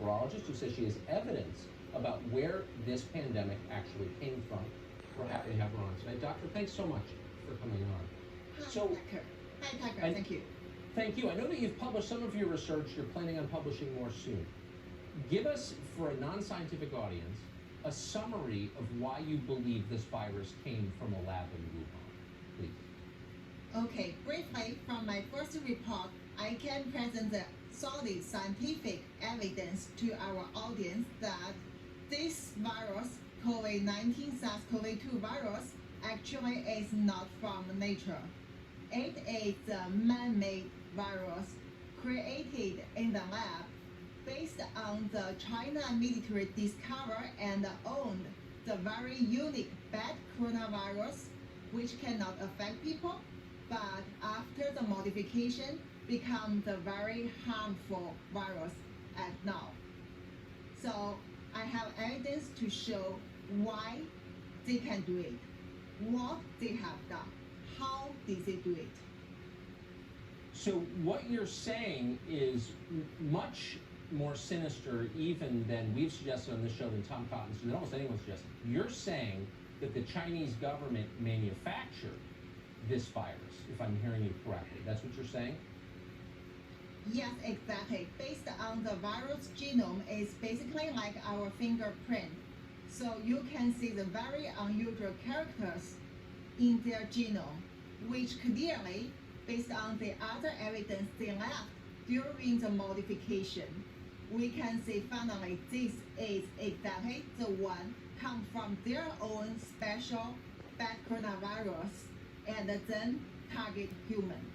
virologist who says she has evidence about where this pandemic actually came from. We're happy to have her on today. Doctor, thanks so much for coming on. Hi, So, Tucker. Hi, Tucker. Thank you. Thank you. I know that you've published some of your research. You're planning on publishing more soon. Give us, for a non-scientific audience, a summary of why you believe this virus came from a lab in Wuhan, please. Okay, briefly, from my first report, I can present the solid scientific evidence to our audience that this virus, COVID-19 SARS-CoV-2 virus, actually is not from nature. It is a man-made virus created in the lab based on the China military discovered and owned the very unique bad coronavirus, which cannot affect people, but after the modification, become the very harmful virus at now. So I have evidence to show why they can do it, what they have done, how did they do it. So what you're saying is much more sinister even than we've suggested on this show, than Tom Cotton's, than almost anyone suggested. You're saying that the Chinese government manufactured this virus, if I'm hearing you correctly. That's what you're saying? Yes, exactly. Based on the virus genome is basically like our fingerprint. So you can see the very unusual characters in their genome, which clearly, based on the other evidence they left during the modification, we can see finally this is exactly the one come from their own special bad coronavirus and then target human.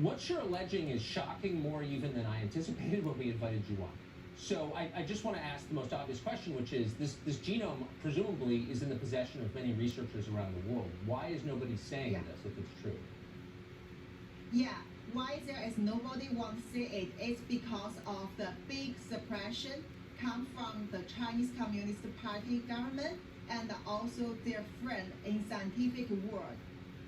What you're alleging is shocking more even than I anticipated when we invited you on. So I just want to ask the most obvious question, which is this genome presumably is in the possession of many researchers around the world. Why is nobody saying this if it's true? Yeah, why there is nobody want to say it is because of the big suppression come from the Chinese Communist Party government and also their friend in scientific world.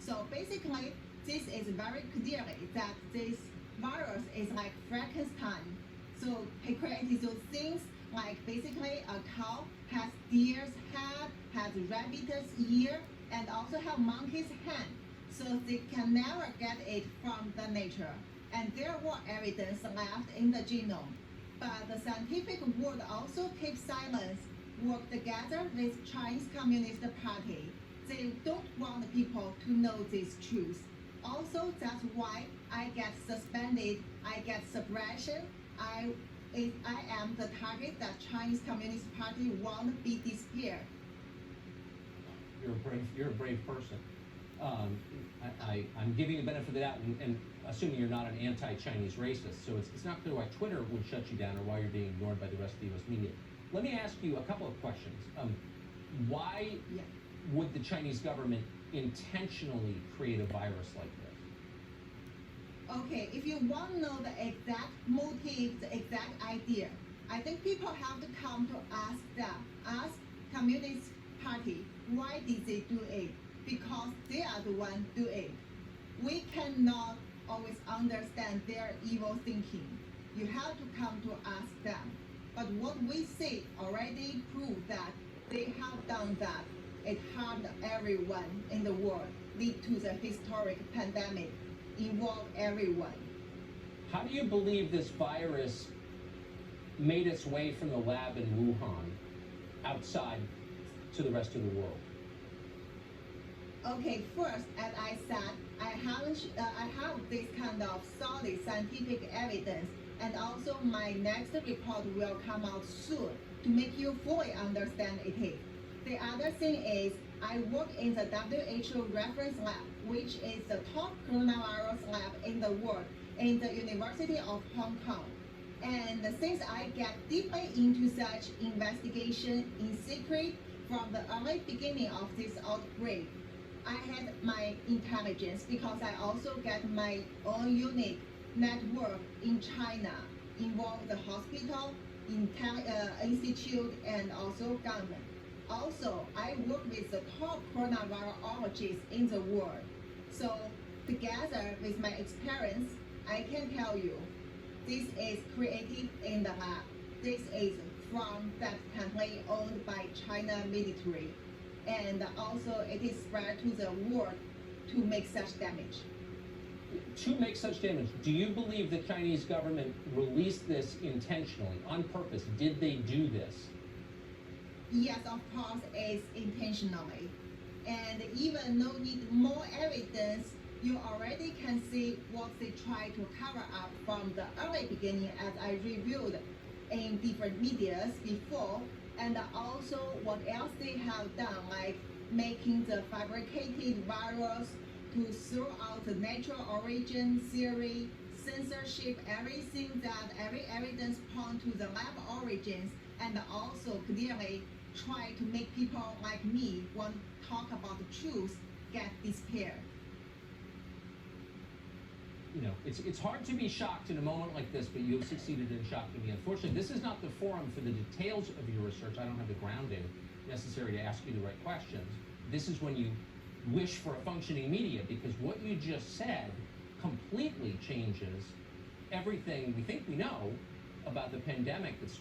So basically, this is very clearly that this virus is like Frankenstein. So he created those things like basically a cow has deer's head, has rabbit's ear, and also have monkey's hand. So they can never get it from the nature. And there were evidence left in the genome. But the scientific world also keep silence, work together with Chinese Communist Party. They don't want people to know this truth. Also, that's why I get suspended, I get suppression. I am the target that Chinese Communist Party want to be disappeared. You're a brave person. I'm giving you the benefit of the doubt and assuming you're not an anti-Chinese racist. So it's not clear why Twitter would shut you down or why you're being ignored by the rest of the U.S. media. Let me ask you a couple of questions. Why would the Chinese government intentionally create a virus like this? Okay, if you want to know the exact motive, the exact idea, I think people have to come to ask Communist Party, why did they do it? Because they are the one do it. We cannot always understand their evil thinking. You have to come to ask them. But what we see already prove that they have done that. It harmed everyone in the world, lead to the historic pandemic, involve everyone. How do you believe this virus made its way from the lab in Wuhan outside to the rest of the world? Okay, first, as I said, I have this kind of solid scientific evidence, and also my next report will come out soon to make you fully understand it. The other thing is, I work in the WHO reference lab, which is the top coronavirus lab in the world, in the University of Hong Kong. And since I get deeply into such investigation in secret from the early beginning of this outbreak, I had my intelligence because I also get my own unique network in China, involve the hospital, institute, and also government. Also, I work with the top coronavirologists in the world. So together with my experience, I can tell you, This is created in the lab. This is from that country owned by China military. And also it is spread to the world to make such damage. To make such damage, do you believe the Chinese government released this intentionally, on purpose? Did they do this? Yes, of course, it's intentionally. And even no need more evidence, you already can see what they try to cover up from the early beginning, as I reviewed in different medias before, and also what else they have done, like making the fabricated virus to throw out the natural origin theory, censorship, every evidence point to the lab origins, and also clearly try to make people like me want to talk about the truth get disappeared. You know, it's hard to be shocked in a moment like this, but you have succeeded in shocking me. Unfortunately, this is not the forum for the details of your research. I don't have the grounding necessary to ask you the right questions. This is when you wish for a functioning media, because what you just said completely changes everything we think we know about the pandemic that's